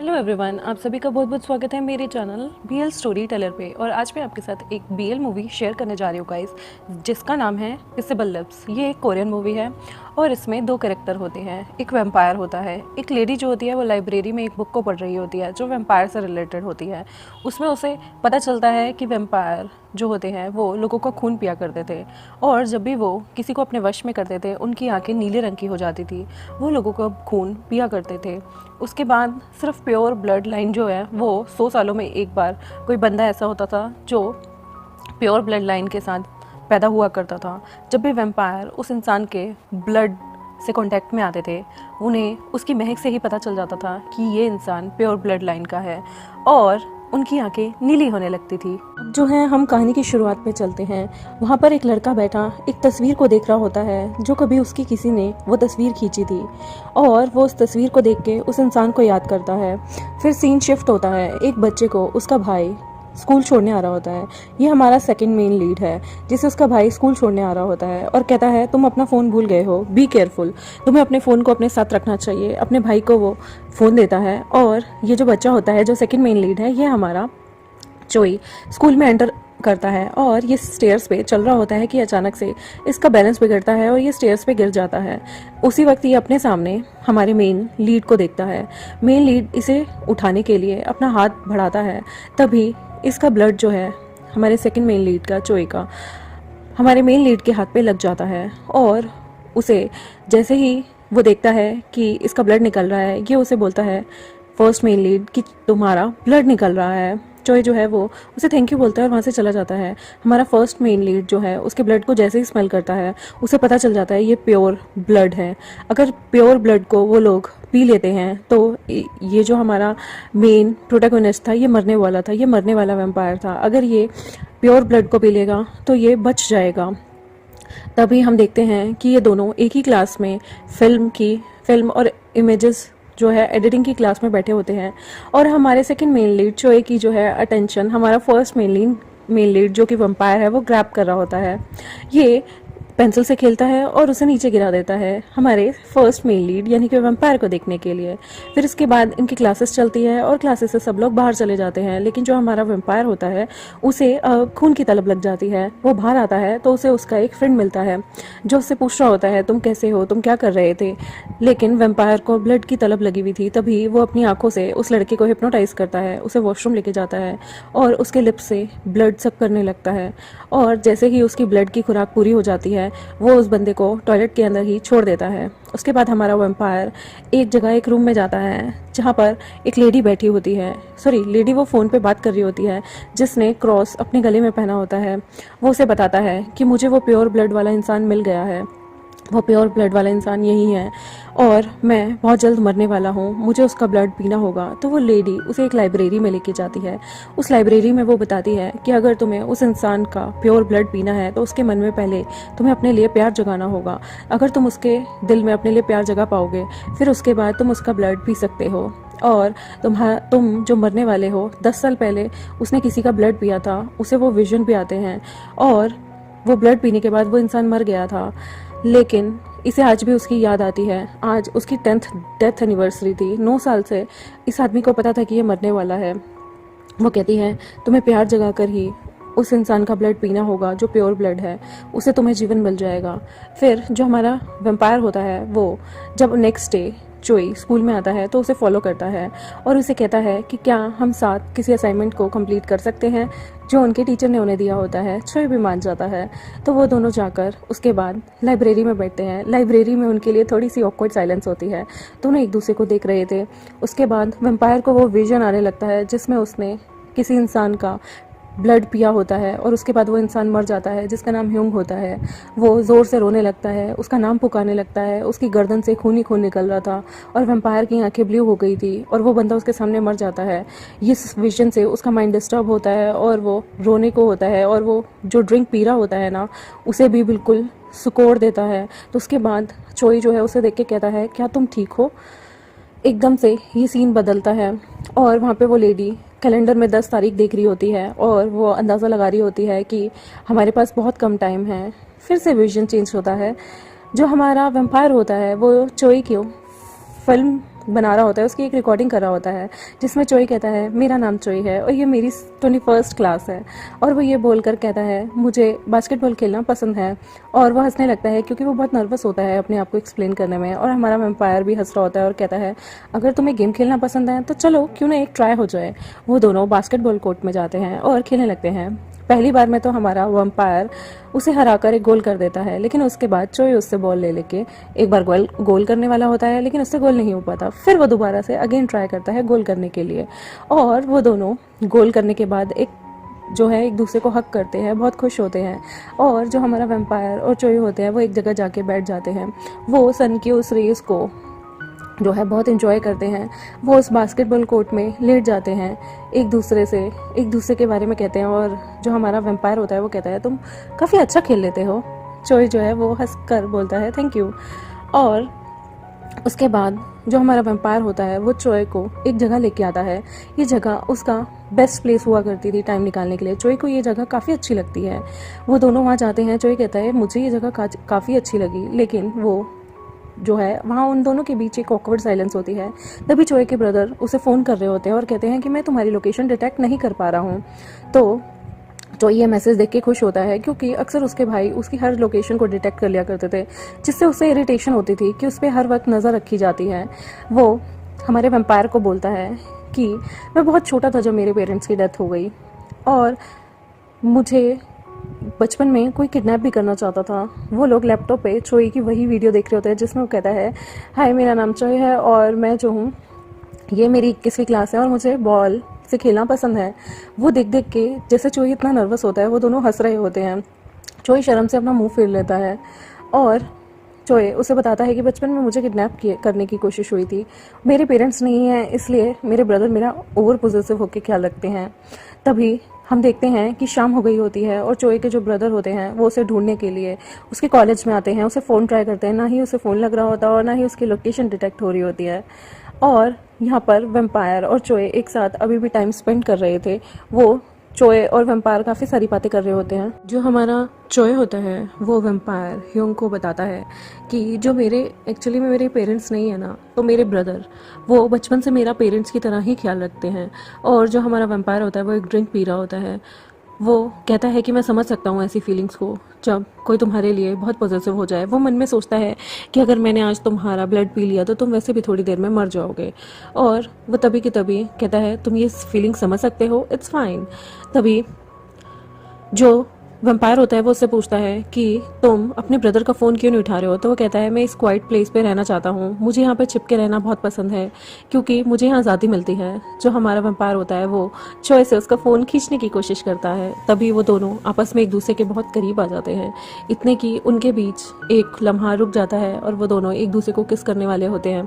Hello everyone, आप सभी का बहुत बहुत स्वागत है मेरे चैनल बीएल स्टोरी टेलर पे। और आज मैं आपके साथ एक बीएल मूवी शेयर करने जा रही हूँ गाइस, जिसका नाम है किसेबल लिप्स। ये एक कोरियन मूवी है और इसमें दो कैरेक्टर होते हैं। एक वैम्पायर होता है, एक लेडी जो होती है वो लाइब्रेरी में एक बुक को पढ़ रही होती है जो वैम्पायर से रिलेटेड होती है। उसमें उसे पता चलता है कि वैम्पायर जो होते हैं वो लोगों का खून पिया करते थे और जब भी वो किसी को अपने वश में करते थे उनकी आंखें नीले रंग की हो जाती थी। वो लोगों का खून पिया करते थे। उसके बाद सिर्फ प्योर ब्लड लाइन जो है वो 100 सालों में एक बार कोई बंदा ऐसा होता था जो प्योर ब्लड लाइन के साथ पैदा हुआ करता था। जब भी वैम्पायर उस इंसान के ब्लड से कांटेक्ट में आते थे उन्हें उसकी महक से ही पता चल जाता था कि ये इंसान प्योर ब्लड लाइन का है और उनकी आंखें नीली होने लगती थी। जो है हम कहानी की शुरुआत पे चलते हैं। वहाँ पर एक लड़का बैठा एक तस्वीर को देख रहा होता है जो कभी उसकी किसी ने वो तस्वीर खींची थी और वो उस तस्वीर को देख के उस इंसान को याद करता है। फिर सीन शिफ्ट होता है, एक बच्चे को उसका भाई स्कूल छोड़ने आ रहा होता है। ये हमारा सेकंड मेन लीड है जिसे उसका भाई स्कूल छोड़ने आ रहा होता है और कहता है तुम अपना फ़ोन भूल गए हो, बी केयरफुल, तुम्हें अपने फ़ोन को अपने साथ रखना चाहिए। अपने भाई को वो फ़ोन देता है और ये जो बच्चा होता है जो सेकंड मेन लीड है ये हमारा चोई स्कूल में एंटर करता है और ये स्टेयर्स पे चल रहा होता है कि अचानक से इसका बैलेंस बिगड़ता है और ये स्टेयर्स पे गिर जाता है। उसी वक्त ये अपने सामने हमारे मेन लीड को देखता है। मेन लीड इसे उठाने के लिए अपना हाथ बढ़ाता है, तभी इसका ब्लड जो है हमारे सेकंड मेन लीड का, चोई का, हमारे मेन लीड के हाथ पे लग जाता है और उसे जैसे ही वो देखता है कि इसका ब्लड निकल रहा है ये उसे बोलता है फर्स्ट मेन लीड कि तुम्हारा ब्लड निकल रहा है। चोई जो है वो उसे थैंक यू बोलता है और वहाँ से चला जाता है। हमारा फर्स्ट मेन लीड जो है उसके ब्लड को जैसे ही स्मेल करता है उसे पता चल जाता है ये प्योर ब्लड है। अगर प्योर ब्लड को वो लोग पी लेते हैं तो ये जो हमारा मेन प्रोटैगनिस्ट था ये मरने वाला था, ये मरने वाला वैम्पायर था। अगर ये प्योर ब्लड को पी लेगा तो ये बच जाएगा। तभी हम देखते हैं कि ये दोनों एक ही क्लास में फिल्म और इमेजेस जो है एडिटिंग की क्लास में बैठे होते हैं और हमारे सेकंड मेन लीड चोई की जो है अटेंशन हमारा फर्स्ट मेन लीड जो कि वैम्पायर है वो ग्रैब कर रहा होता है। ये पेंसिल से खेलता है और उसे नीचे गिरा देता है हमारे फर्स्ट मेन लीड यानी कि वैम्पायर को देखने के लिए। फिर इसके बाद इनकी क्लासेस चलती है और क्लासेस से सब लोग बाहर चले जाते हैं, लेकिन जो हमारा वैम्पायर होता है उसे खून की तलब लग जाती है। वो बाहर आता है तो उसे उसका एक फ्रेंड मिलता है जो उससे पूछ रहा होता है तुम कैसे हो, तुम क्या कर रहे थे। लेकिन वैम्पायर को ब्लड की तलब लगी हुई थी, तभी वो अपनी आंखों से उस लड़के को हिप्नोटाइज करता है, उसे वॉशरूम लेके जाता है और उसके लिप्स से ब्लड सक करने लगता है। और जैसे ही उसकी ब्लड की खुराक पूरी हो जाती है वो उस बंदे को टॉयलेट के अंदर ही छोड़ देता है। उसके बाद हमारा वैम्पायर एक जगह एक रूम में जाता है जहाँ पर एक लेडी बैठी होती है, लेडी वो फ़ोन पे बात कर रही होती है जिसने क्रॉस अपने गले में पहना होता है। वो उसे बताता है कि मुझे वो प्योर ब्लड वाला इंसान मिल गया है, वो प्योर ब्लड वाला इंसान यही है और मैं बहुत जल्द मरने वाला हूँ, मुझे उसका ब्लड पीना होगा। तो वो लेडी उसे एक लाइब्रेरी में लेके जाती है। उस लाइब्रेरी में वो बताती है कि अगर तुम्हें उस इंसान का प्योर ब्लड पीना है तो उसके मन में पहले तुम्हें अपने लिए प्यार जगाना होगा। अगर तुम उसके दिल में अपने लिए प्यार जगा पाओगे फिर उसके बाद तुम उसका ब्लड पी सकते हो। और तुम जो मरने वाले हो 10 साल पहले उसने किसी का ब्लड पिया था, उसे वो विजन भी आते हैं और वो ब्लड पीने के बाद वो इंसान मर गया था, लेकिन इसे आज भी उसकी याद आती है। आज उसकी 10th डेथ एनिवर्सरी थी। 9 साल से इस आदमी को पता था कि ये मरने वाला है। वो कहती है तुम्हें प्यार जगाकर ही उस इंसान का ब्लड पीना होगा जो प्योर ब्लड है, उसे तुम्हें जीवन मिल जाएगा। फिर जो हमारा वैम्पायर होता है वो जब नेक्स्ट डे चोई स्कूल में आता है तो उसे फॉलो करता है और उसे कहता है कि क्या हम साथ किसी असाइनमेंट को कंप्लीट कर सकते हैं जो उनके टीचर ने उन्हें दिया होता है। चोई भी मान जाता है। तो वो दोनों जाकर उसके बाद लाइब्रेरी में बैठते हैं। लाइब्रेरी में उनके लिए थोड़ी सी ऑकवर्ड साइलेंस होती है, दोनों एक दूसरे को देख रहे थे। उसके बाद वैम्पायर को वो विजन आने लगता है जिसमें उसने किसी इंसान का ब्लड पिया होता है और उसके बाद वो इंसान मर जाता है जिसका नाम ह्यूंग होता है। वो ज़ोर से रोने लगता है, उसका नाम पुकारने लगता है। उसकी गर्दन से खून ही खून निकल रहा था और वैम्पायर की आंखें ब्लू हो गई थी और वो बंदा उसके सामने मर जाता है। इस विजन से उसका माइंड डिस्टर्ब होता है और वो रोने को होता है और वो जो ड्रिंक पी रहा होता है ना उसे भी बिल्कुल सुकोड़ देता है। तो उसके बाद चोई जो है उसे देख के कहता है क्या तुम ठीक हो। एकदम से ये सीन बदलता है और वहाँ पे वो लेडी कैलेंडर में 10 तारीख देख रही होती है और वो अंदाज़ा लगा रही होती है कि हमारे पास बहुत कम टाइम है। फिर से विजन चेंज होता है। जो हमारा वैम्पायर होता है वो चोई को फिल्म बना रहा होता है, उसकी एक रिकॉर्डिंग कर रहा होता है जिसमें चोई कहता है मेरा नाम चोई है और ये मेरी 21st क्लास है। और वो ये बोलकर कहता है मुझे बास्केटबॉल खेलना पसंद है। और वो हंसने लगता है क्योंकि वो बहुत नर्वस होता है अपने आप को एक्सप्लेन करने में। और हमारा वैम्पायर भी हंस रहा होता है और कहता है अगर तुम्हें गेम खेलना पसंद है तो चलो क्यों ना एक ट्राई हो जाए। वो दोनों बास्केटबॉल कोर्ट में जाते हैं और खेलने लगते हैं। पहली बार में तो हमारा वैम्पायर उसे हराकर एक गोल कर देता है, लेकिन उसके बाद चोई उससे बॉल ले लेके एक बार गोल करने वाला होता है, लेकिन उससे गोल नहीं हो पाता। फिर वो दोबारा से अगेन ट्राई करता है गोल करने के लिए, और वो दोनों गोल करने के बाद एक दूसरे को हक करते हैं, बहुत खुश होते हैं। और जो हमारा वैम्पायर और चोई होते हैं वो एक जगह जाके बैठ जाते हैं। वो सन की उस रेस को जो है बहुत इन्जॉय करते हैं। वो उस बास्केटबॉल कोर्ट में लेट जाते हैं, एक दूसरे के बारे में कहते हैं। और जो हमारा वैम्पायर होता है वो कहता है तुम काफ़ी अच्छा खेल लेते हो। चोई जो है वो हंस कर बोलता है थैंक यू। और उसके बाद जो हमारा वैम्पायर होता है वो चोई को एक जगह लेके आता है। ये जगह उसका बेस्ट प्लेस हुआ करती थी टाइम निकालने के लिए। चोई को ये जगह काफ़ी अच्छी लगती है। वो दोनों वहाँ जाते हैं। चोई कहता है मुझे ये जगह काफ़ी अच्छी लगी, लेकिन वो जो है वहाँ उन दोनों के बीच एक ऑकवर्ड साइलेंस होती है। तभी चोई के ब्रदर उसे फ़ोन कर रहे होते हैं और कहते हैं कि मैं तुम्हारी लोकेशन डिटेक्ट नहीं कर पा रहा हूँ। तो चोई ये मैसेज देख के खुश होता है क्योंकि अक्सर उसके भाई उसकी हर लोकेशन को डिटेक्ट कर लिया करते थे, जिससे उसे इरिटेशन होती थी कि उस पर हर वक्त नज़र रखी जाती है। वो हमारे वैम्पायर को बोलता है कि मैं बहुत छोटा था जब मेरे पेरेंट्स की डेथ हो गई, और मुझे बचपन में कोई किडनैप भी करना चाहता था। वो लोग लैपटॉप पे चोई की वही वीडियो देख रहे होते हैं जिसमें वो कहता है हाय मेरा नाम चोई है और मैं जो हूँ ये मेरी 21वीं क्लास है और मुझे बॉल से खेलना पसंद है। वो देख देख के जैसे चोई इतना नर्वस होता है, वो दोनों हंस रहे होते हैं। चोई शर्म से अपना मुंह फेर लेता है और चोई उसे बताता है कि बचपन में मुझे किडनैप करने की कोशिश हुई थी। मेरे पेरेंट्स नहीं हैं, इसलिए मेरे ब्रदर मेरा ओवर पोजेसिव होकर ख्याल रखते हैं। तभी हम देखते हैं कि शाम हो गई होती है और चोई के जो ब्रदर होते हैं वो उसे ढूंढने के लिए उसके कॉलेज में आते हैं। उसे फ़ोन ट्राई करते हैं, ना ही उसे फ़ोन लग रहा होता और ना ही उसकी लोकेशन डिटेक्ट हो रही होती है। और यहाँ पर वैम्पायर और चोई एक साथ अभी भी टाइम स्पेंड कर रहे थे। वो चोई और वैम्पायर काफ़ी सारी बातें कर रहे होते हैं। जो हमारा चोई होता है वो वैम्पायर ह्यूंग को बताता है कि जो एक्चुअली में मेरे पेरेंट्स नहीं है ना, तो मेरे ब्रदर वो बचपन से मेरा पेरेंट्स की तरह ही ख्याल रखते हैं। और जो हमारा वैम्पायर होता है वो एक ड्रिंक पी रहा होता है। वो कहता है कि मैं समझ सकता हूँ ऐसी फीलिंग्स को जब कोई तुम्हारे लिए बहुत पॉजिटिव हो जाए। वो मन में सोचता है कि अगर मैंने आज तुम्हारा ब्लड पी लिया तो तुम वैसे भी थोड़ी देर में मर जाओगे। और वो तभी की तभी कहता है तुम ये फीलिंग समझ सकते हो, इट्स फाइन। तभी जो वैम्पायर होता है वो उससे पूछता है कि तुम अपने ब्रदर का फ़ोन क्यों नहीं उठा रहे हो। तो वो कहता है मैं इस क्वाइट प्लेस पे रहना चाहता हूँ, मुझे यहाँ पे छिपके रहना बहुत पसंद है क्योंकि मुझे यहाँ आज़ादी मिलती है। जो हमारा वैम्पायर होता है वो चोई से उसका फ़ोन खींचने की कोशिश करता है। तभी वो दोनों आपस में एक दूसरे के बहुत करीब आ जाते हैं, इतने कि उनके बीच एक लम्हा रुक जाता है और वो दोनों एक दूसरे को किस करने वाले होते हैं।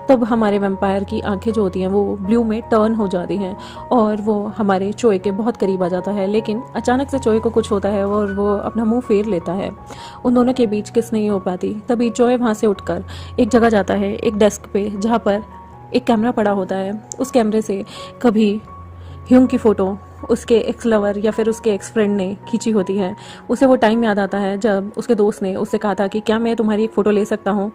तब हमारे वैम्पायर की आंखें जो होती हैं वो ब्लू में टर्न हो जाती हैं और वो हमारे चोई के बहुत करीब आ जाता है। लेकिन अचानक से चोई को कुछ होता है और वो अपना मुंह फेर लेता है। उन दोनों के बीच किस नहीं हो पाती। तभी चोई वहाँ से उठकर एक जगह जाता है, एक डेस्क पे जहाँ पर एक कैमरा पड़ा होता है। उस कैमरे से कभी ह्यूंग की फ़ोटो उसके एक्स लवर या फिर उसके एक्स फ्रेंड ने खींची होती है। उसे वो टाइम याद आता है जब उसके दोस्त ने उससे कहा था कि क्या मैं तुम्हारी एक फ़ोटो ले सकता हूँ।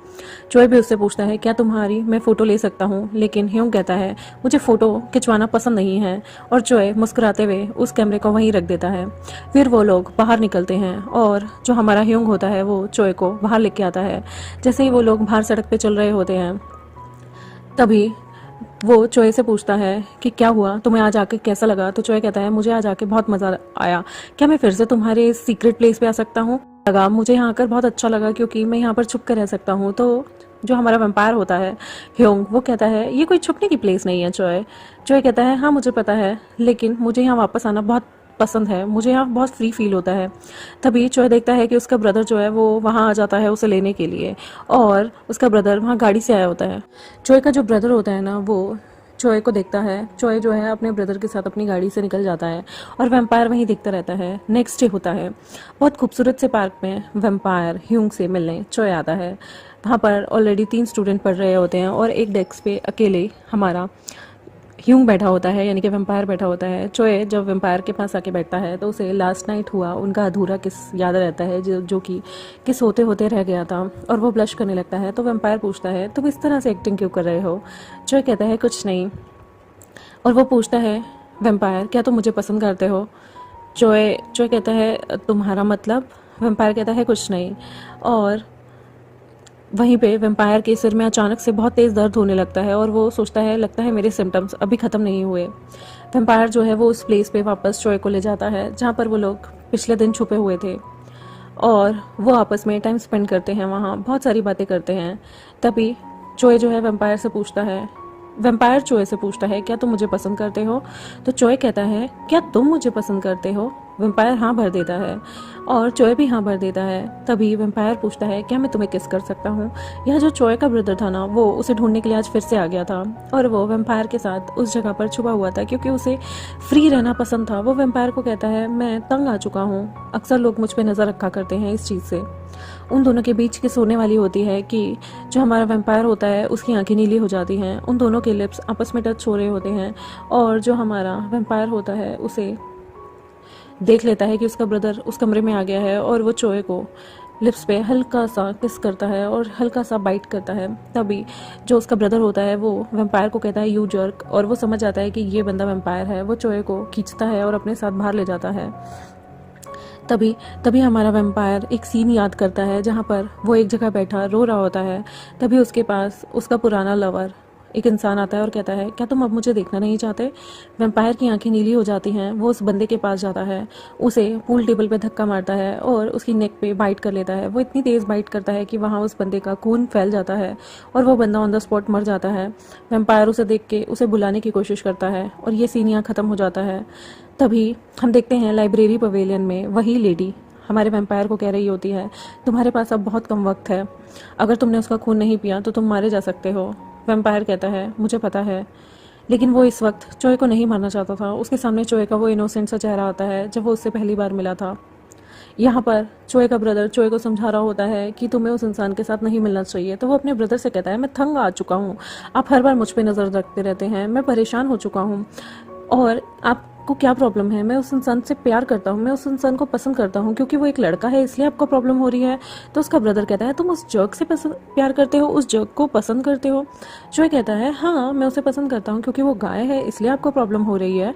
चोई भी उससे पूछता है क्या तुम्हारी मैं फ़ोटो ले सकता हूँ, लेकिन ह्यूंग कहता है मुझे फ़ोटो खिंचवाना पसंद नहीं है। और चोई मुस्कुराते हुए उस कैमरे को वहीं रख देता है। फिर वो लोग बाहर निकलते हैं और जो हमारा ह्यूंग होता है वो चोई को बाहर लेके आता है। जैसे ही वो लोग बाहर सड़क पर चल रहे होते हैं तभी वो चोई से पूछता है कि क्या हुआ, तुम्हें आज आके कैसा लगा। तो चोई कहता है मुझे आज आके बहुत मज़ा आया, क्या मैं फिर से तुम्हारे सीक्रेट प्लेस पे आ सकता हूँ। मुझे यहाँ आकर बहुत अच्छा लगा क्योंकि मैं यहाँ पर छुप कर रह सकता हूँ। तो जो हमारा वैम्पायर होता है ह्यूंग वो कहता है ये कोई छुपने की प्लेस नहीं है चोई कहता है हाँ मुझे पता है, लेकिन मुझे यहाँ वापस आना बहुत पसंद है, मुझे यहाँ बहुत फ्री फील होता है। तभी चोई देखता है कि उसका ब्रदर जो है वो वहाँ आ जाता है उसे लेने के लिए, और उसका ब्रदर वहाँ गाड़ी से आया होता है। चोई का जो ब्रदर होता है ना वो चोई को देखता है। चोई जो है अपने ब्रदर के साथ अपनी गाड़ी से निकल जाता है और वैम्पायर वहीं देखता रहता है। नेक्स्ट डे होता है, बहुत खूबसूरत से पार्क में वैम्पायर ह्यूंग से मिलने चोई आता है। वहाँ पर ऑलरेडी 3 स्टूडेंट पढ़ रहे होते हैं और एक डेस्क पे अकेले हमारा ह्यूंग बैठा होता है, यानी कि वेम्पायर बैठा होता है। चोए जब वेम्पायर के पास आके बैठता है तो उसे लास्ट नाइट हुआ उनका अधूरा किस याद रहता है, जो कि किस होते होते रह गया था, और वो ब्लश करने लगता है। तो वेम्पायर पूछता है तुम इस तरह से एक्टिंग क्यों कर रहे हो? चोए कहता है कुछ नहीं। और वो पूछता है वेम्पायर क्या तुम मुझे पसंद करते हो? चोए चोए कहता है तुम्हारा मतलब? वेम्पायर कहता है कुछ नहीं। और वहीं पे वेम्पायर के सिर में अचानक से बहुत तेज़ दर्द होने लगता है और वो सोचता है लगता है मेरे सिम्टम्स अभी ख़त्म नहीं हुए। वेम्पायर जो है वो उस प्लेस पे वापस चोए को ले जाता है जहाँ पर वो लोग पिछले दिन छुपे हुए थे, और वो आपस में टाइम स्पेंड करते हैं, वहाँ बहुत सारी बातें करते हैं। तभी चोए जो है वेम्पायर चोए से पूछता है क्या तुम मुझे पसंद करते हो? तो चोए कहता है क्या तुम मुझे पसंद करते हो? वेम्पायर हाँ भर देता है और चोए भी हाँ भर देता है। तभी वेम्पायर पूछता है क्या मैं तुम्हें किस कर सकता हूँ? यह जो चोए का ब्रदर था ना, वो उसे ढूंढने के लिए आज फिर से आ गया था और वो वेम्पायर के साथ उस जगह पर छुपा हुआ था क्योंकि उसे फ्री रहना पसंद था। वो वेम्पायर को कहता है मैं तंग आ चुका हूँ, अक्सर लोग मुझ पर नज़र रखा करते हैं इस चीज़ से। उन दोनों के बीच किस होने वाली होती है कि जो हमारा वेम्पायर होता है उसकी आंखें नीली हो जाती हैं, उन दोनों के लिप्स आपस में टच हो रहे होते हैं, और जो हमारा वेम्पायर होता है उसे देख लेता है कि उसका ब्रदर उस कमरे में आ गया है और वो चोए को लिप्स पे हल्का सा किस करता है और हल्का सा बाइट करता है। तभी जो उसका ब्रदर होता है वो वेम्पायर को कहता है यू जर्क, और वो समझ जाता है कि ये बंदा वेम्पायर है। वो चोए को खींचता है और अपने साथ बाहर ले जाता है। तभी तभी हमारा वेम्पायर एक सीन याद करता है जहाँ पर वो एक जगह बैठा रो रहा होता है। तभी उसके पास उसका पुराना लवर एक इंसान आता है और कहता है क्या तुम अब मुझे देखना नहीं चाहते? वेम्पायर की आंखें नीली हो जाती हैं। वो उस बंदे के पास जाता है, उसे पूल टेबल पे धक्का मारता है और उसकी नेक पे बाइट कर लेता है। वो इतनी तेज़ बाइट करता है कि वहाँ उस बंदे का खून फैल जाता है और वो बंदा ऑन द स्पॉट मर जाता है। वेम्पायर उसे देख के उसे बुलाने की कोशिश करता है और ये सीन यहाँ ख़त्म हो जाता है। तभी हम देखते हैं लाइब्रेरी पवेलियन में वही लेडी हमारे वेम्पायर को कह रही होती है तुम्हारे पास अब बहुत कम वक्त है, अगर तुमने उसका खून नहीं पिया तो तुम मारे जा सकते हो। वेम्पायर कहता है मुझे पता है, लेकिन वो इस वक्त चोए को नहीं मारना चाहता था। उसके सामने चोए का वो इनोसेंट सा चेहरा आता है जब वो उससे पहली बार मिला था। यहाँ पर चोए का ब्रदर चोए को समझा रहा होता है कि तुम्हें उस इंसान के साथ नहीं मिलना चाहिए। तो वो अपने ब्रदर से कहता है मैं तंग आ चुका हूँ, आप हर बार मुझ पर नज़र रखते रहते हैं, मैं परेशान हो चुका हूँ, और आपको क्या प्रॉब्लम है? मैं उस इंसान से प्यार करता हूँ, मैं उस इंसान को पसंद करता हूँ क्योंकि वो एक लड़का है, इसलिए आपको प्रॉब्लम हो रही है। तो उसका ब्रदर कहता है तुम उस जर्क से प्यार करते हो, उस जर्क को पसंद करते हो? चोए कहता है हाँ मैं उसे पसंद करता हूँ क्योंकि वो गाय है, इसलिए आपको प्रॉब्लम हो रही है।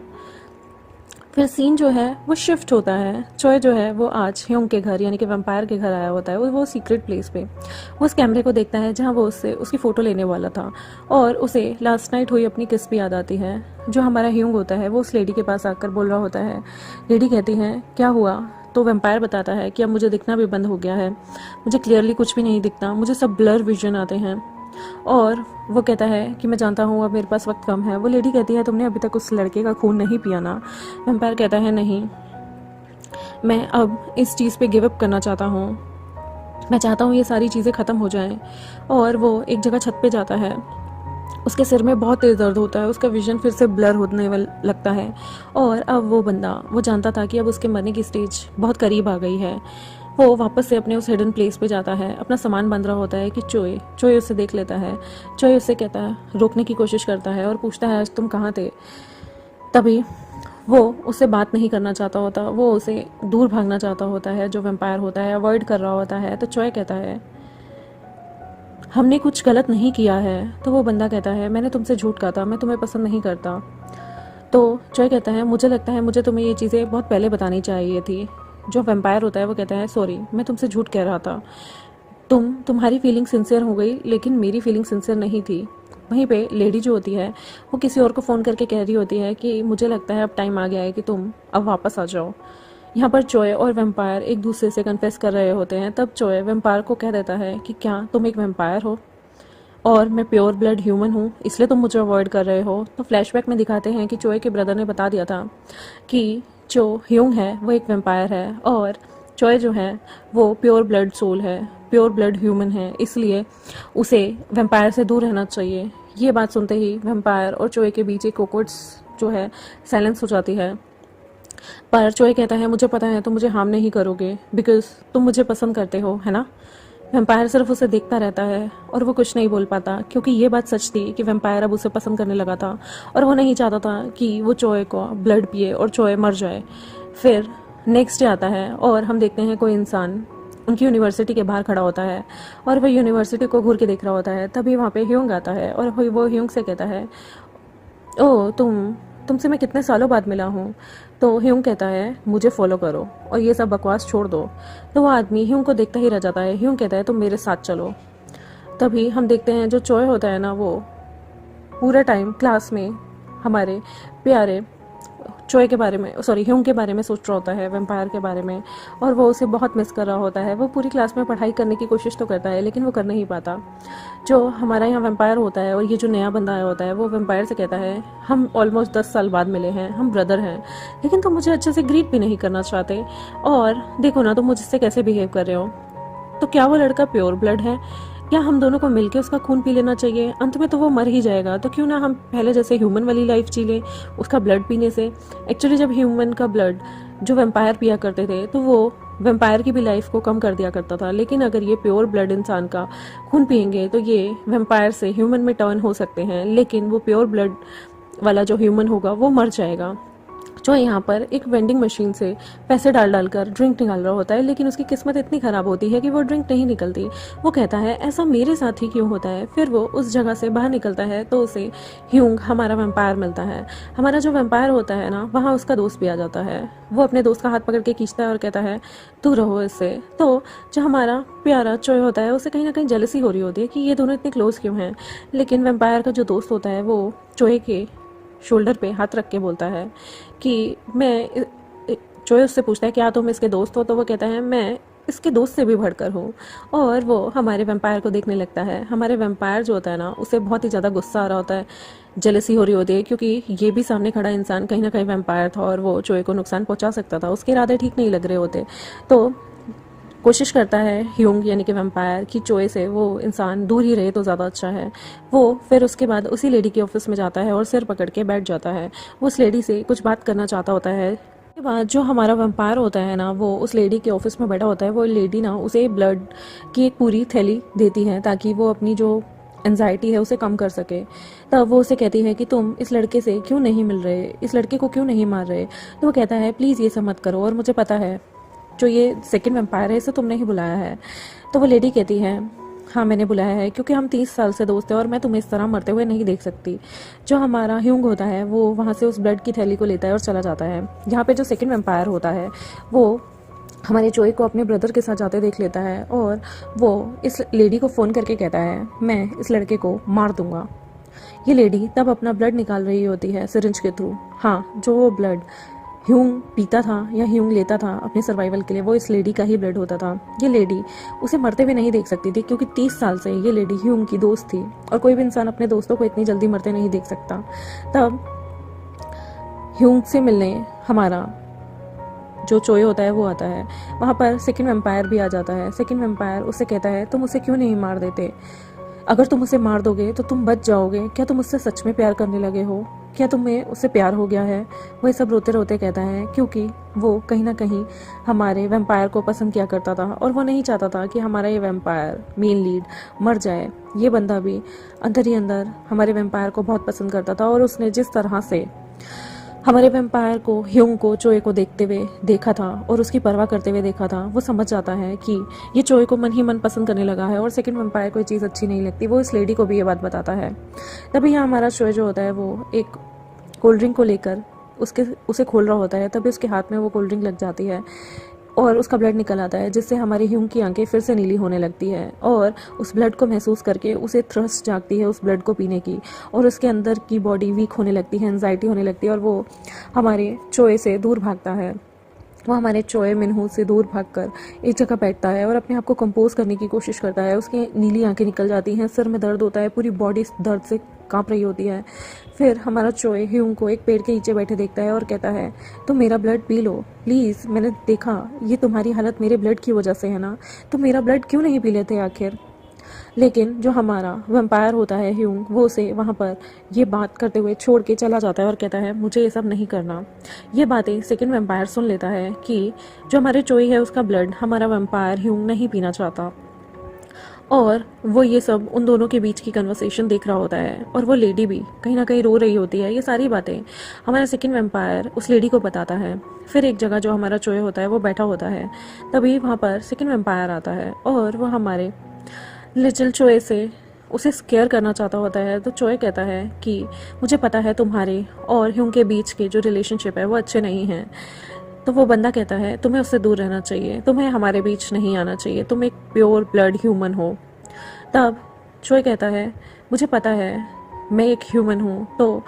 फिर सीन जो है वो शिफ्ट होता है। चोए जो है वो आज ह्यूंग के घर यानी कि वेम्पायर के घर आया होता है। वो सीक्रेट प्लेस पे वो उस कैमरे को देखता है जहाँ वो उससे उसकी फ़ोटो लेने वाला था, और उसे लास्ट नाइट हुई अपनी किस भी याद आती है। जो हमारा ह्यूंग होता है वो उस लेडी के पास आकर बोल रहा होता है। लेडी कहती है क्या हुआ? तो वेम्पायर बताता है कि अब मुझे दिखना भी बंद हो गया है, मुझे क्लियरली कुछ भी नहीं दिखता, मुझे सब ब्लर विजन आते हैं। और वो कहता है कि मैं जानता हूँ अब मेरे पास वक्त कम है। वो लेडी कहती है तुमने अभी तक उस लड़के का खून नहीं पिया ना? वेम्पायर कहता है नहीं, मैं अब इस चीज़ पे गिव अप करना चाहता हूँ, मैं चाहता हूँ ये सारी चीज़ें ख़त्म हो जाएं। और वो एक जगह छत पे जाता है, उसके सिर में बहुत तेज़ दर्द होता है, उसका विजन फिर से ब्लर होने लगता है, और अब वो बंदा वो जानता था कि अब उसके मरने की स्टेज बहुत करीब आ गई है। वो वापस से अपने उस हिडन प्लेस पे जाता है, अपना सामान बांध रहा होता है कि चोए उसे देख लेता है। चोए उसे कहता है रोकने की कोशिश करता है और पूछता है आज तुम कहाँ थे? तभी वो उससे बात नहीं करना चाहता होता, वो उसे दूर भागना चाहता होता है, जो वेम्पायर होता है अवॉइड कर रहा होता है। तो चोए कहता है हमने कुछ गलत नहीं किया है। तो वो बंदा कहता है मैंने तुमसे झूठ कहा था, मैं तुम्हें पसंद नहीं करता। तो चोए कहता है मुझे लगता है मुझे तुम्हें ये चीज़ें बहुत पहले बतानी चाहिए थी। जो वेम्पायर होता है वो कहता है सॉरी, मैं तुमसे झूठ कह रहा था, तुम्हारी फीलिंग सिंसियर हो गई लेकिन मेरी फीलिंग सिंसियर नहीं थी। वहीं पे लेडी जो होती है वो किसी और को फ़ोन करके कह रही होती है कि मुझे लगता है अब टाइम आ गया है कि तुम अब वापस आ जाओ। यहाँ पर चोए और वेम्पायर एक दूसरे से कन्फेस कर रहे होते हैं। तब चोए वेम्पायर को कह देता है कि क्या तुम एक वेम्पायर हो और मैं प्योर ब्लड ह्यूमन हूँ, इसलिए तुम मुझे अवॉइड कर रहे हो। तो फ्लैशबैक में दिखाते हैं कि चोए के ब्रदर ने बता दिया था कि जो ह्यूंग है वो एक वेम्पायर है और चोए जो है वो प्योर ब्लड सोल है, प्योर ब्लड ह्यूमन है, इसलिए उसे वेम्पायर से दूर रहना चाहिए। ये बात सुनते ही वेम्पायर और चोए के बीच एक ऑकवर्ड जो है साइलेंस हो जाती है। पर चोए कहता है मुझे पता है तुम मुझे हार्म नहीं करोगे बिकॉज तुम मुझे पसंद करते हो, है ना? वैम्पायर सिर्फ उसे देखता रहता है और वो कुछ नहीं बोल पाता, क्योंकि ये बात सच थी कि वैम्पायर अब उसे पसंद करने लगा था और वो नहीं चाहता था कि वो चोए को ब्लड पिए और चोए मर जाए। फिर नेक्स्ट डे आता है और हम देखते हैं कोई इंसान उनकी यूनिवर्सिटी के बाहर खड़ा होता है और वह यूनिवर्सिटी को घूर के देख रहा होता है। तभी वहाँ पे ह्यूंग आता है और वो ह्यूंग से कहता है, ओ तुमसे मैं कितने सालों बाद मिला हूँ। तो ह्यूंग कहता है, मुझे फॉलो करो और ये सब बकवास छोड़ दो। तो वो आदमी ह्यूंग को देखता ही रह जाता है। ह्यूंग कहता है, तुम मेरे साथ चलो। तभी हम देखते हैं जो चोय होता है ना, वो पूरा टाइम क्लास में हमारे प्यारे चोय के बारे में, सॉरी ह्यूंग के बारे में सोच रहा होता है, वैम्पायर के बारे में, और वो उसे बहुत मिस कर रहा होता है। वो पूरी क्लास में पढ़ाई करने की कोशिश तो करता है लेकिन वो कर नहीं पाता। जो हमारा यहाँ वैम्पायर होता है और ये जो नया बंदा आया होता है, वो वैम्पायर से कहता है, हम ऑलमोस्ट 10 साल बाद मिले हैं, हम ब्रदर हैं, लेकिन तुम मुझे अच्छे से ग्रीट भी नहीं करना चाहते, और देखो ना तुम मुझसे कैसे बिहेव कर रहे हो। तो क्या वो लड़का प्योर ब्लड है? क्या हम दोनों को मिलके उसका खून पी लेना चाहिए? अंत में तो वो मर ही जाएगा, तो क्यों ना हम पहले जैसे ह्यूमन वाली लाइफ जी लें उसका ब्लड पीने से। एक्चुअली जब ह्यूमन का ब्लड जो वैम्पायर पिया करते थे तो वो वैम्पायर की भी लाइफ को कम कर दिया करता था, लेकिन अगर ये प्योर ब्लड इंसान का खून पियेंगे तो ये वैम्पायर से ह्यूमन में टर्न हो सकते हैं, लेकिन वो प्योर ब्लड वाला जो ह्यूमन होगा वो मर जाएगा। जो यहाँ पर एक वेंडिंग मशीन से पैसे डाल कर ड्रिंक निकाल रहा होता है, लेकिन उसकी किस्मत इतनी ख़राब होती है कि वो ड्रिंक नहीं निकलती। वो कहता है, ऐसा मेरे साथ ही क्यों होता है? फिर वो उस जगह से बाहर निकलता है तो उसे ह्यूंग हमारा वैम्पायर मिलता है। हमारा जो वैम्पायर होता है ना, वहाँ उसका दोस्त भी आ जाता है। वो अपने दोस्त का हाथ पकड़ के खींचता है और कहता है, तू रहो इससे। तो जो हमारा प्यारा चोय होता है उसे कहीं ना कहीं जेलसी हो रही होती है कि ये दोनों इतने क्लोज क्यों हैं, लेकिन वैम्पायर का जो दोस्त होता है वो चोय के शोल्डर पे हाथ रख के बोलता है कि मैं, चोय उससे पूछता है, क्या तुम इसके दोस्त हो? तो वो कहता है, मैं इसके दोस्त से भी बढ़कर हूँ। और वो हमारे वैम्पायर को देखने लगता है। हमारे वैम्पायर जो होता है ना, उसे बहुत ही ज़्यादा गुस्सा आ रहा होता है, जेलसी हो रही होती है, क्योंकि ये भी सामने खड़ा इंसान कहीं ना कहीं वैम्पायर था और वो चोय को नुकसान पहुंचा सकता था। उसके इरादे ठीक नहीं लग रहे होते। तो कोशिश करता है ह्यूंग यानी कि वैम्पायर की चोय से वो इंसान दूर ही रहे तो ज़्यादा अच्छा है। वो फिर उसके बाद उसी लेडी के ऑफिस में जाता है और सिर पकड़ के बैठ जाता है। वो उस लेडी से कुछ बात करना चाहता होता है। उसके बाद जो हमारा वैम्पायर होता है ना, वो उस लेडी के ऑफिस में बैठा होता है। वो लेडी ना उसे ब्लड की एक पूरी थैली देती है ताकि वो अपनी जो एनजाइटी है उसे कम कर सके। तब वो उसे कहती है कि तुम इस लड़के से क्यों नहीं मिल रहे, इस लड़के को क्यों नहीं मार रहे। तो वो कहता है, प्लीज़ ये सब मत करो, और मुझे पता है जो ये सेकंड वैम्पायर है इसे तुमने ही बुलाया है। तो वो लेडी कहती है, हाँ मैंने बुलाया है, क्योंकि हम 30 साल से दोस्त हैं और मैं तुम्हें इस तरह मरते हुए नहीं देख सकती। जो हमारा ह्यूंग होता है वो वहाँ से उस ब्लड की थैली को लेता है और चला जाता है। यहाँ पे जो सेकंड वैम्पायर होता है वो हमारे चोई को अपने ब्रदर के साथ जाते देख लेता है और वो इस लेडी को फ़ोन करके कहता है, मैं इस लड़के को मार दूंगा। ये लेडी तब अपना ब्लड निकाल रही होती है सिरिंज के थ्रू। हाँ, जो वो ब्लड ह्यूंग पीता था या ह्यूंग लेता था अपने सर्वाइवल के लिए, वो इस लेडी का ही ब्लड होता था। ये लेडी उसे मरते हुए नहीं देख सकती थी, क्योंकि 30 साल से ये लेडी ह्यूंग की दोस्त थी और कोई भी इंसान अपने दोस्तों को इतनी जल्दी मरते नहीं देख सकता। तब ह्यूंग से मिलने हमारा जो चोय होता है वो आता है। वहाँ पर सेकंड वैम्पायर भी आ जाता है। सेकंड वैम्पायर उससे कहता है, तुम उसे क्यों नहीं मार देते? अगर तुम उसे मार दोगे तो तुम बच जाओगे। क्या तुम उससे सच में प्यार करने लगे हो? क्या तुम्हें उससे प्यार हो गया है? वो ये सब रोते रोते कहता है, क्योंकि वो कहीं ना कहीं हमारे वैम्पायर को पसंद किया करता था और वो नहीं चाहता था कि हमारा ये वैम्पायर मेन लीड मर जाए। ये बंदा भी अंदर ही अंदर हमारे वैम्पायर को बहुत पसंद करता था और उसने जिस तरह से हमारे वैम्पायर को, ह्यूंग को, चोय को देखते हुए देखा था और उसकी परवाह करते हुए देखा था, वो समझ जाता है कि ये चोय को मन ही मन पसंद करने लगा है और सेकंड वैम्पायर को ये चीज़ अच्छी नहीं लगती। वो इस लेडी को भी ये बात बताता है। तभी यहाँ हमारा चोय जो होता है वो एक कोल्ड ड्रिंक को लेकर उसे खोल रहा होता है। तभी उसके हाथ में वो कोल्ड ड्रिंक लग जाती है और उसका ब्लड निकल आता है, जिससे हमारी ह्यूंग की आंखें फिर से नीली होने लगती है और उस ब्लड को महसूस करके उसे थ्रस्ट जागती है उस ब्लड को पीने की, और उसके अंदर की बॉडी वीक होने लगती है, एंजाइटी होने लगती है और वो हमारे चोय से दूर भागता है। वो हमारे चोय मिनहू से दूर भागकर एक जगह बैठता है और अपने आप को कंपोज करने की कोशिश करता है। उसकी नीली आंखें निकल जाती हैं, सिर में दर्द होता है, पूरी बॉडी दर्द से कांप रही होती है। फिर हमारा चोय ह्यूंग को एक पेड़ के नीचे बैठे देखता है और कहता है, तुम मेरा ब्लड पी लो प्लीज़, मैंने देखा ये तुम्हारी हालत मेरे ब्लड की वजह से है ना, तुम मेरा ब्लड क्यों नहीं पी लेते आखिर। लेकिन जो हमारा वैम्पायर होता है ह्यूंग, वो उसे वहाँ पर ये बात करते हुए छोड़ के चला जाता है और कहता है, मुझे ये सब नहीं करना। ये बातें सेकंड वैम्पायर सुन लेता है कि जो हमारे चोई है उसका ब्लड हमारा वैम्पायर ह्यूंग नहीं पीना चाहता। और वो ये सब उन दोनों के बीच की कन्वर्सेशन देख रहा होता है, और वो लेडी भी कहीं ना कहीं रो रही होती है। ये सारी बातें हमारा सेकंड वैम्पायर उस लेडी को बताता है। फिर एक जगह जो हमारा चोय होता है वो बैठा होता है, तभी वहाँ पर सेकंड वैम्पायर आता है और वो हमारे लिटिल चोय से उसे स्केयर करना चाहता होता है। तो चोय कहता है कि मुझे पता है तुम्हारे और ह्यूंग के बीच के जो रिलेशनशिप है वो अच्छे नहीं हैं। तो वो बंदा कहता है तुम्हें उससे दूर रहना चाहिए, तुम्हें हमारे बीच नहीं आना चाहिए, तुम एक प्योर ब्लड ह्यूमन हो। तब चोय कहता है मुझे पता है मैं एक ह्यूमन हूँ। तो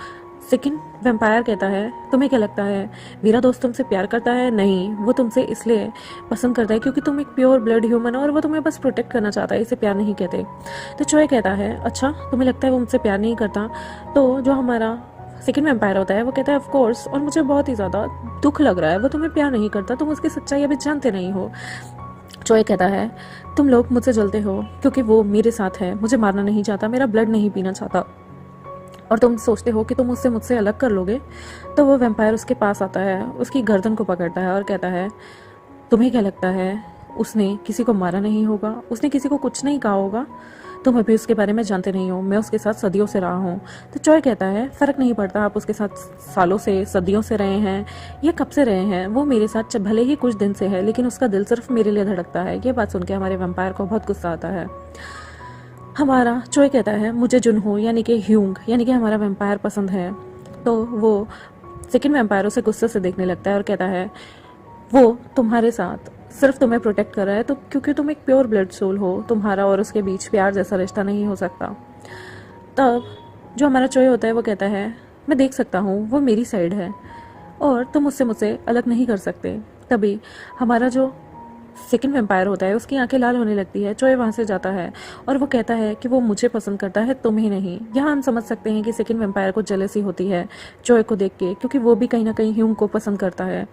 सेकंड वैम्पायर कहता है तुम्हें क्या लगता है मेरा दोस्त तुमसे प्यार करता है? नहीं, वो तुमसे इसलिए पसंद करता है क्योंकि तुम एक प्योर ब्लड ह्यूमन हो और वो तुम्हें बस प्रोटेक्ट करना चाहता है, इसे प्यार नहीं कहते। तो चोय कहता है अच्छा तुम्हें लगता है वो मुझसे प्यार नहीं करता? तो जो हमारा सेकंड वैम्पायर होता है वो कहता है ऑफ कोर्स, और मुझे बहुत ही ज़्यादा दुख लग रहा है, वो तुम्हें प्यार नहीं करता, तुम उसकी सच्चाई अभी जानते नहीं हो। चोय कहता है तुम लोग मुझसे जलते हो क्योंकि वो मेरे साथ है, मुझे मारना नहीं चाहता, मेरा ब्लड नहीं पीना चाहता, और तुम सोचते हो कि तुम उससे मुझसे अलग कर लोगे। तो वो वैम्पायर उसके पास आता है, उसकी गर्दन को पकड़ता है और कहता है तुम्हें क्या लगता है उसने किसी को मारा नहीं होगा, उसने किसी को कुछ नहीं कहा होगा, तुम अभी उसके बारे में जानते नहीं हो, मैं उसके साथ सदियों से रहा हूँ। तो चोय कहता है फ़र्क नहीं पड़ता आप उसके साथ सालों से सदियों से रहे हैं या कब से रहे हैं, वो मेरे साथ भले ही कुछ दिन से है लेकिन उसका दिल सिर्फ मेरे लिए धड़कता है। ये बात सुन के हमारे वैम्पायर को बहुत गुस्सा आता है। हमारा चोय कहता है मुझे जुनहो यानी कि ह्यूंग यानी कि हमारा वैम्पायर पसंद है। तो वो सेकंड वैम्पायर उसे गुस्से से देखने लगता है और कहता है वो तुम्हारे साथ सिर्फ तुम्हें प्रोटेक्ट कर रहा है तो क्योंकि तुम एक प्योर ब्लड सोल हो, तुम्हारा और उसके बीच प्यार जैसा रिश्ता नहीं हो सकता। तब जो हमारा चोय होता है वो कहता है मैं देख सकता हूँ वो मेरी साइड है और तुम उससे मुझसे अलग नहीं कर सकते। तभी हमारा जो सेकंड वैम्पायर होता है उसकी आंखें लाल होने लगती है। चोय वहाँ से जाता है और वो कहता है कि वो मुझे पसंद करता है, तुम्हें नहीं। यहाँ हम समझ सकते हैं कि सेकंड वैम्पायर को जेलसी होती है चोय को देख के, क्योंकि वो भी कहीं ना कहीं ह्यूंग को पसंद करता है।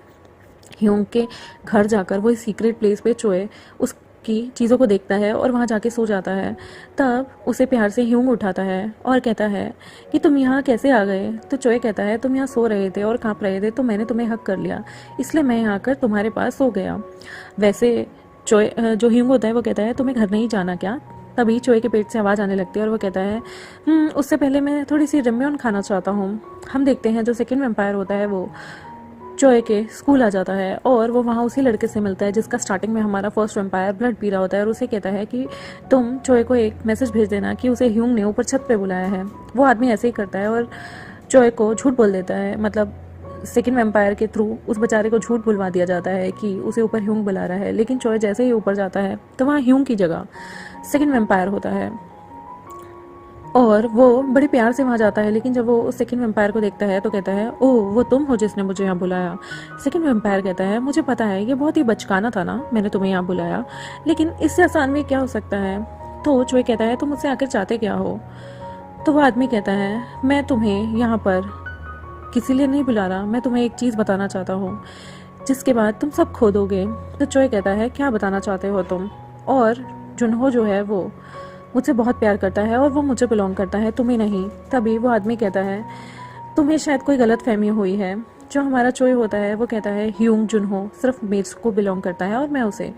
ह्यूंग के घर जाकर वो सीक्रेट प्लेस पे चोय उसकी चीज़ों को देखता है और वहाँ जाके सो जाता है। तब उसे प्यार से ह्यूंग उठाता है और कहता है कि तुम यहाँ कैसे आ गए? तो चोय कहता है तुम यहाँ सो रहे थे और काँप रहे थे तो मैंने तुम्हें हक कर लिया, इसलिए मैं यहाँ आकर तुम्हारे पास सो गया। वैसे चोय जो ह्यूंग होता है वो कहता है तुम्हें घर नहीं जाना क्या? तभी चोय के पेट से आवाज़ आने लगती है और वो कहता है उससे पहले मैं थोड़ी सी रम्योन खाना चाहता हूँ। हम देखते हैं जो सेकंड वैम्पायर होता है वो चोय के स्कूल आ जाता है और वो वहाँ उसी लड़के से मिलता है जिसका स्टार्टिंग में हमारा फर्स्ट वैम्पायर ब्लड पी रहा होता है, और उसे कहता है कि तुम चोय को एक मैसेज भेज देना कि उसे ह्यूंग ने ऊपर छत पे बुलाया है। वो आदमी ऐसे ही करता है और चोय को झूठ बोल देता है, मतलब सेकंड वैम्पायर के थ्रू उस बेचारे को झूठ बुलवा दिया जाता है कि उसे ऊपर ह्यूंग बुला रहा है। लेकिन चोय जैसे ही ऊपर जाता है तो वहाँ ह्यूंग की जगह सेकंड वैम्पायर होता है और वो बड़े प्यार से वहाँ जाता है। लेकिन जब वो उस सेकंड वैम्पायर को देखता है तो कहता है ओह वो तुम हो जिसने मुझे यहाँ बुलाया। सेकंड वैम्पायर कहता है मुझे पता है ये बहुत ही बचकाना था ना, मैंने तुम्हें यहाँ बुलाया, लेकिन इससे आसान में क्या हो सकता है। तो चोय कहता है तुम मुझसे आखिर चाहते क्या हो? तो वो आदमी कहता है मैं तुम्हें यहाँ पर किसी लिए नहीं बुला रहा, मैं तुम्हें एक चीज़ बताना चाहता हूँ जिसके बाद तुम सब खो दोगे। तो चोय कहता है क्या बताना चाहते हो तुम? और जुनहो जो है वो मुझसे बहुत प्यार करता है और वो मुझे बिलोंग करता है, तुम्हें नहीं। तभी वो आदमी कहता है तुम्हें शायद कोई गलत फहमी हुई है। जो हमारा चोय होता है वो कहता है ह्यूंग जुनहो सिर्फ मेरे को बिलोंग करता है और मैं उसे।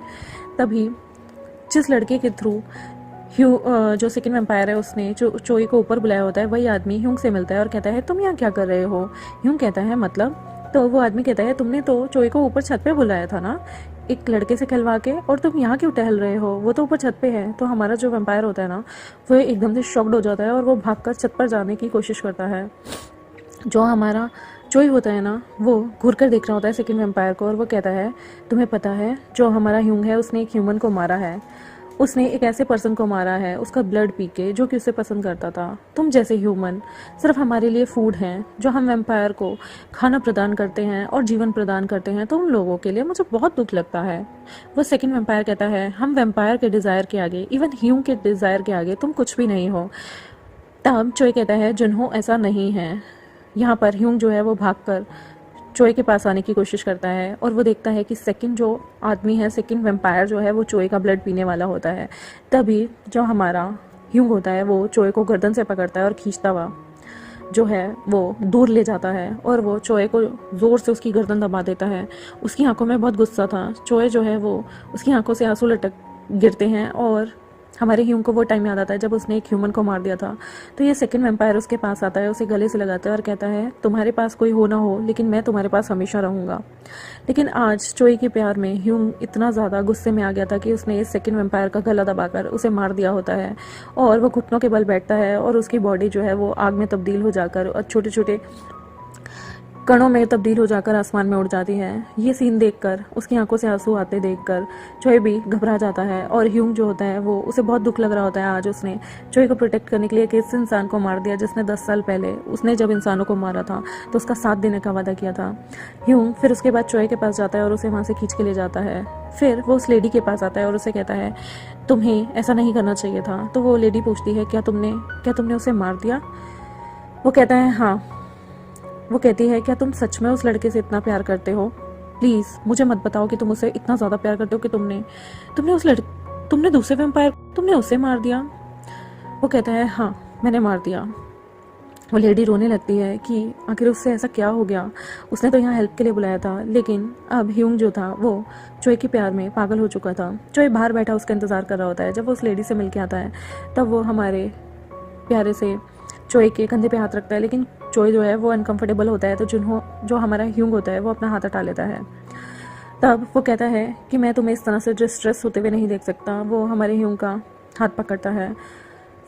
तभी जिस लड़के के थ्रू जो सेकंड वैम्पायर है उसने जो चोय को ऊपर बुलाया होता है वही आदमी ह्यूंग से मिलता है और कहता है तुम यहाँ क्या कर रहे हो? ह्यूंग कहता है मतलब? तो वो आदमी कहता है तुमने तो चोय को ऊपर छत पे बुलाया था ना एक लड़के से खिलवा के, और तुम यहाँ क्यों टहल रहे हो? वो तो ऊपर छत पे है। तो हमारा जो वैम्पायर होता है ना वो एकदम से शॉक्ड हो जाता है और वो भागकर छत पर जाने की कोशिश करता है। जो हमारा चोय होता है ना वो घूर कर देख रहा होता है सेकंड वैम्पायर को और वो कहता है तुम्हें पता है जो हमारा ह्यूंग है उसने एक ह्यूमन को मारा है, उसने एक ऐसे पर्सन को मारा है उसका ब्लड पी के जो कि उसे पसंद करता था। तुम जैसे ह्यूमन सिर्फ हमारे लिए फूड हैं, जो हम वैम्पायर को खाना प्रदान करते हैं और जीवन प्रदान करते हैं, तो उन लोगों के लिए मुझे बहुत दुख लगता है। वो सेकंड वैम्पायर कहता है हम वैम्पायर के डिज़ायर के आगे, इवन ह्यूंग के डिज़ायर के आगे तुम कुछ भी नहीं हो। तब चोय कहता है जुनहो ऐसा नहीं है। यहाँ पर ह्यूंग जो है वो भागकर चोय के पास आने की कोशिश करता है और वो देखता है कि सेकंड जो आदमी है सेकंड वैम्पायर जो है वो चोय का ब्लड पीने वाला होता है। तभी जो हमारा ह्यूंग होता है वो चोय को गर्दन से पकड़ता है और खींचता हुआ जो है वो दूर ले जाता है और वो चोय को ज़ोर से उसकी गर्दन दबा देता है। उसकी आंखों में बहुत गुस्सा था। चोय जो है वो उसकी आंखों से आंसू लटक गिरते हैं और हमारे ह्यूंग को वो टाइम याद आता है जब उसने एक ह्यूमन को मार दिया था। तो ये सेकंड वैम्पायर उसके पास आता है, उसे गले से लगाता है और कहता है तुम्हारे पास कोई हो ना हो लेकिन मैं तुम्हारे पास हमेशा रहूँगा। लेकिन आज चोई के प्यार में ह्यूंग इतना ज़्यादा गुस्से में आ गया था कि उसने इस सेकंड वैम्पायर का गला दबाकर उसे मार दिया होता है और वो घुटनों के बल बैठता है और उसकी बॉडी जो है वो आग में तब्दील हो जाकर और छोटे छोटे कणों में तब्दील हो जाकर आसमान में उड़ जाती है। ये सीन देखकर, उसकी आंखों से आंसू आते देखकर चोई भी घबरा जाता है और ह्यूंग जो होता है वो उसे बहुत दुख लग रहा होता है। आज उसने चोई को प्रोटेक्ट करने के लिए किस इंसान को मार दिया जिसने 10 साल पहले उसने जब इंसानों को मारा था तो उसका साथ देने का वादा किया था। ह्यूंग फिर उसके बाद चोई के पास जाता है और उसे वहाँ से खींच के ले जाता है। फिर वो उस लेडी के पास आता है और उसे कहता है तुम्हें ऐसा नहीं करना चाहिए था। तो वो लेडी पूछती है क्या तुमने उसे मार दिया? वो कहता है हाँ। वो कहती है क्या तुम सच में उस लड़के से इतना प्यार करते हो? प्लीज़ मुझे मत बताओ कि तुम उसे इतना ज़्यादा प्यार करते हो कि तुमने दूसरे वैम्पायर तुमने उसे मार दिया। वो कहता है हाँ मैंने मार दिया। वो लेडी रोने लगती है कि आखिर उससे ऐसा क्या हो गया, उसने तो यहाँ हेल्प के लिए बुलाया था। लेकिन अब ह्यूंग जो था वो चोई के प्यार में पागल हो चुका था। चोई बाहर बैठा उसका इंतज़ार कर रहा होता है। जब वो उस लेडी से मिल के आता है तब वो हमारे प्यारे से चोई के कंधे पे हाथ रखता है, लेकिन चोई जो है वो अनकंफर्टेबल होता है तो जो हमारा ह्यूंग होता है वो अपना हाथ हटा लेता है। तब वो कहता है कि मैं तुम्हें इस तरह से डिस्ट्रेस होते हुए नहीं देख सकता। वो हमारे ह्यूंग का हाथ पकड़ता है।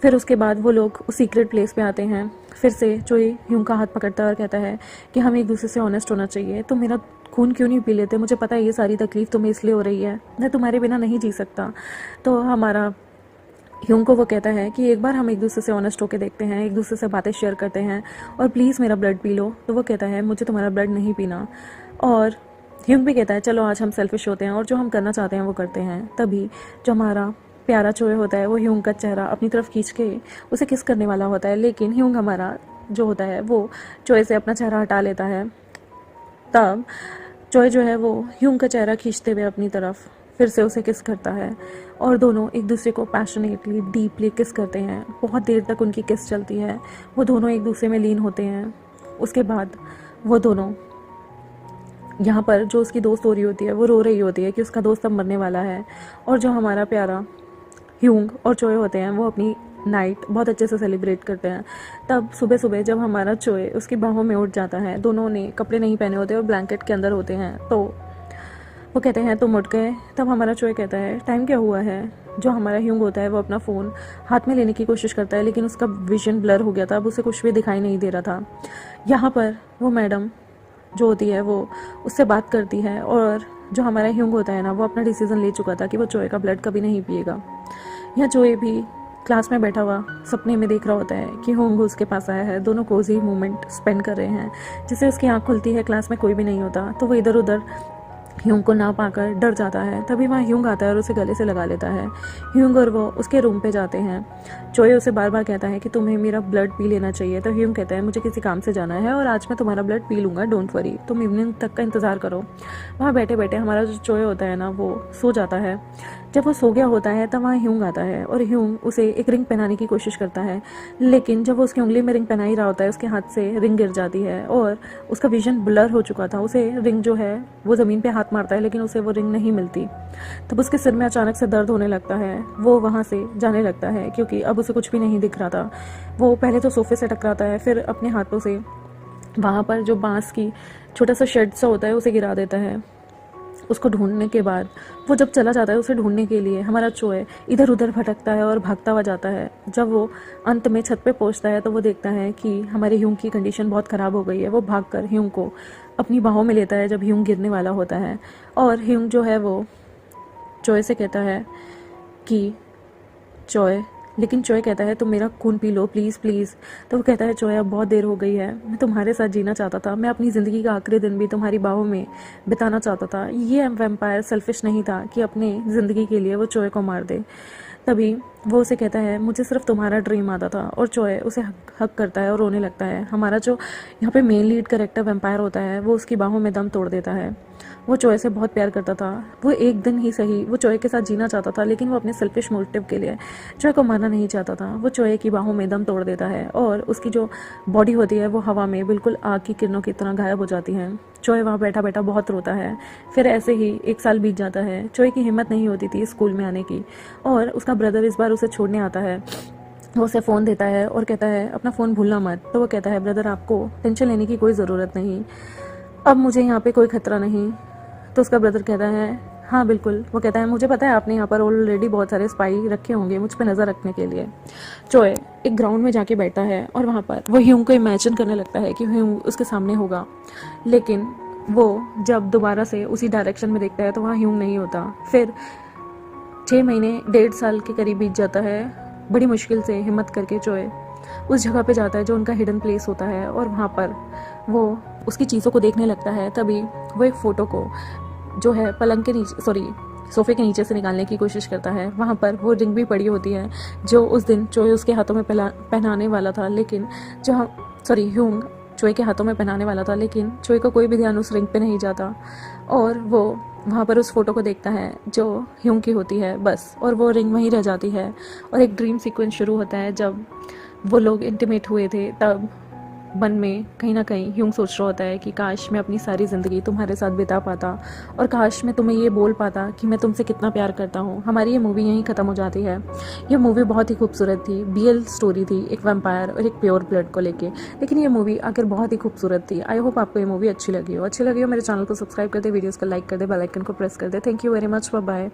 फिर उसके बाद वो लोग उस सीक्रेट प्लेस पे आते हैं। फिर से चोई ह्यूंग का हाथ पकड़ता है और कहता है कि हमें एक दूसरे से ऑनेस्ट होना चाहिए। तुम मेरा खून क्यों नहीं पी लेते? मुझे पता है ये सारी तकलीफ तुम्हें इसलिए हो रही है, मैं तुम्हारे बिना नहीं जी सकता। तो हमारा ह्यूंग को वो कहता है कि एक बार हम एक दूसरे से ऑनेस्ट होकर देखते हैं, एक दूसरे से बातें शेयर करते हैं और प्लीज़ मेरा ब्लड पी लो। तो वो कहता है मुझे तुम्हारा ब्लड नहीं पीना। और ह्यूंग भी कहता है चलो आज हम सेल्फिश होते हैं और जो हम करना चाहते हैं वो करते हैं। तभी जो हमारा प्यारा चोई होता है वो ह्यूंग का चेहरा अपनी तरफ खींच के उसे किस करने वाला होता है, लेकिन ह्यूंग हमारा जो होता है वो चोई से अपना चेहरा हटा लेता है। तब चोई जो है वो ह्यूंग का चेहरा खींचते हुए अपनी तरफ फिर से उसे किस करता है और दोनों एक दूसरे को पैशनेटली डीपली किस करते हैं। बहुत देर तक उनकी किस चलती है। वो दोनों एक दूसरे में लीन होते हैं। उसके बाद वो दोनों यहाँ पर जो उसकी दोस्त हो रही होती है वो रो रही होती है कि उसका दोस्त अब मरने वाला है। और जो हमारा प्यारा ह्यूंग और चोई होते हैं वो अपनी नाइट बहुत अच्छे से सेलिब्रेट करते हैं। तब सुबह सुबह जब हमारा चोई उसकी बाहों में उठ जाता है, दोनों ने कपड़े नहीं पहने होते और ब्लैंकेट के अंदर होते हैं, तो वो कहते हैं तुम उठ गए। तब हमारा चोई कहता है टाइम क्या हुआ है? जो हमारा ह्यूंग होता है वो अपना फ़ोन हाथ में लेने की कोशिश करता है, लेकिन उसका विजन ब्लर हो गया था, अब उसे कुछ भी दिखाई नहीं दे रहा था। यहाँ पर वो मैडम जो होती है वो उससे बात करती है और जो हमारा ह्यूंग होता है ना वो अपना डिसीज़न ले चुका था कि वो चोई का ब्लड कभी नहीं पिएगा। यहाँ चोई भी क्लास में बैठा हुआ सपने में देख रहा होता है कि ह्यूंग उसके पास आया है। दोनों कोजी मोमेंट स्पेंड कर रहे हैं। जिससे उसकी आँख खुलती है, क्लास में कोई भी नहीं होता, तो वो इधर उधर ह्यूंग को ना पाकर डर जाता है। तभी वहाँ ह्यूंग आता है और उसे गले से लगा लेता है। ह्यूंग और वो उसके रूम पे जाते हैं। चोई उसे बार बार कहता है कि तुम्हें मेरा ब्लड पी लेना चाहिए। तो ह्यूंग कहता है मुझे किसी काम से जाना है और आज मैं तुम्हारा ब्लड पी लूँगा, डोंट वरी, तुम इवनिंग तक का इंतज़ार करो। वहाँ बैठे बैठे हमारा जो चोई होता है ना वो सो जाता है। जब वो सो गया होता है तब वहाँ ह्यूंग आता है और ह्यूंग उसे एक रिंग पहनाने की कोशिश करता है, लेकिन जब वो उसकी उंगली में रिंग पहना ही रहा होता है उसके हाथ से रिंग गिर जाती है और उसका विजन ब्लर हो चुका था। उसे रिंग जो है वो ज़मीन पे हाथ मारता है लेकिन उसे वो रिंग नहीं मिलती। तब उसके सिर में अचानक से दर्द होने लगता है। वो वहाँ से जाने लगता है क्योंकि अब उसे कुछ भी नहीं दिख रहा था। वो पहले तो सोफे से टकराता है, फिर अपने हाथों से वहाँ पर जो बांस की छोटा सा शेड सा होता है उसे गिरा देता है। उसको ढूंढने के बाद वो जब चला जाता है उसे ढूंढने के लिए, हमारा चोई इधर उधर भटकता है और भागता हुआ जाता है। जब वो अंत में छत पे पहुंचता है तो वो देखता है कि हमारे ह्यूंग की कंडीशन बहुत ख़राब हो गई है। वो भागकर ह्यूंग को अपनी बाहों में लेता है जब ह्यूंग गिरने वाला होता है और ह्यूंग जो है वो चोई से कहता है कि लेकिन चोई कहता है तुम मेरा खून पी लो प्लीज़ प्लीज़। तो वो कहता है चोई अब बहुत देर हो गई है, मैं तुम्हारे साथ जीना चाहता था, मैं अपनी ज़िंदगी का आखिरी दिन भी तुम्हारी बाहों में बिताना चाहता था। ये वैम्पायर सेल्फिश नहीं था कि अपने ज़िंदगी के लिए वो चोई को मार दे। तभी वो उसे कहता है मुझे सिर्फ तुम्हारा ड्रीम आता था और चोई उसे हक करता है और रोने लगता है। हमारा जो यहाँ पे मेन लीड कैरेक्टर वैम्पायर होता है वो उसकी बाहों में दम तोड़ देता है। वो चोय से बहुत प्यार करता था। वो एक दिन ही सही वो चोय के साथ जीना चाहता था, लेकिन वो अपने सेल्फिश मोटिव के लिए चोय को मारना नहीं चाहता था। वो चोय की बाहों में दम तोड़ देता है और उसकी जो बॉडी होती है वो हवा में बिल्कुल आग की किरणों की तरह गायब हो जाती है। चोय वहाँ बैठा बैठा बहुत रोता है। फिर ऐसे ही 1 साल बीत जाता है। चोय की हिम्मत नहीं होती थी स्कूल में आने की, और उसका ब्रदर इस बार उसे छोड़ने आता है। वो उसे फ़ोन देता है और कहता है अपना फ़ोन भूलना मत। तो वो कहता है ब्रदर, आपको टेंशन लेने की कोई ज़रूरत नहीं, अब मुझे यहाँ पे कोई खतरा नहीं। तो उसका ब्रदर कहता है हाँ बिल्कुल। वो कहता है मुझे पता है आपने यहाँ पर ऑलरेडी बहुत सारे स्पाई रखे होंगे मुझ पर नज़र रखने के लिए। चोय एक ग्राउंड में जाके बैठता है और वहाँ पर वो ह्यूंग को इमेजिन करने लगता है कि ह्यूंग उसके सामने होगा, लेकिन वो जब दोबारा से उसी डायरेक्शन में देखता है तो वहाँ ह्यूंग नहीं होता। फिर 6 महीने 1.5 साल के करीब बीत जाता है। बड़ी मुश्किल से हिम्मत करके चोय उस जगह पे जाता है जो उनका हिडन प्लेस होता है, और वहाँ पर वो उसकी चीज़ों को देखने लगता है। तभी वो एक फ़ोटो को जो है पलंग के नीचे सोफे के नीचे से निकालने की कोशिश करता है। वहाँ पर वो रिंग भी पड़ी होती है जो उस दिन चोय उसके हाथों में पहनाने वाला था, लेकिन ह्यूंग चोय के हाथों में पहनाने वाला था, लेकिन चोय का कोई भी ध्यान उस रिंग पे नहीं जाता और वो वहाँ पर उस फोटो को देखता है जो ह्यूंग की होती है बस, और वो रिंग वहीं रह जाती है। और एक ड्रीम सीक्वेंस शुरू होता है। जब वो लोग इंटीमेट हुए थे तब मन में कहीं ना कहीं ह्यूंग सोच रहा होता है कि काश मैं अपनी सारी ज़िंदगी तुम्हारे साथ बिता पाता, और काश मैं तुम्हें ये बोल पाता कि मैं तुमसे कितना प्यार करता हूँ। हमारी ये मूवी यहीं ख़त्म हो जाती है। ये मूवी बहुत ही खूबसूरत थी, बीएल स्टोरी थी, एक वैम्पायर और एक प्योर ब्लड को लेके, लेकिन ये मूवी आखिर बहुत ही खूबसूरत थी। आई होप आपको ये मूवी अच्छी लगी हो। मेरे चैनल को सब्सक्राइब कर दे, वीडियोज़ को लाइक कर दे, बेल आइकन को प्रेस कर दे। Thank you very much, bye bye.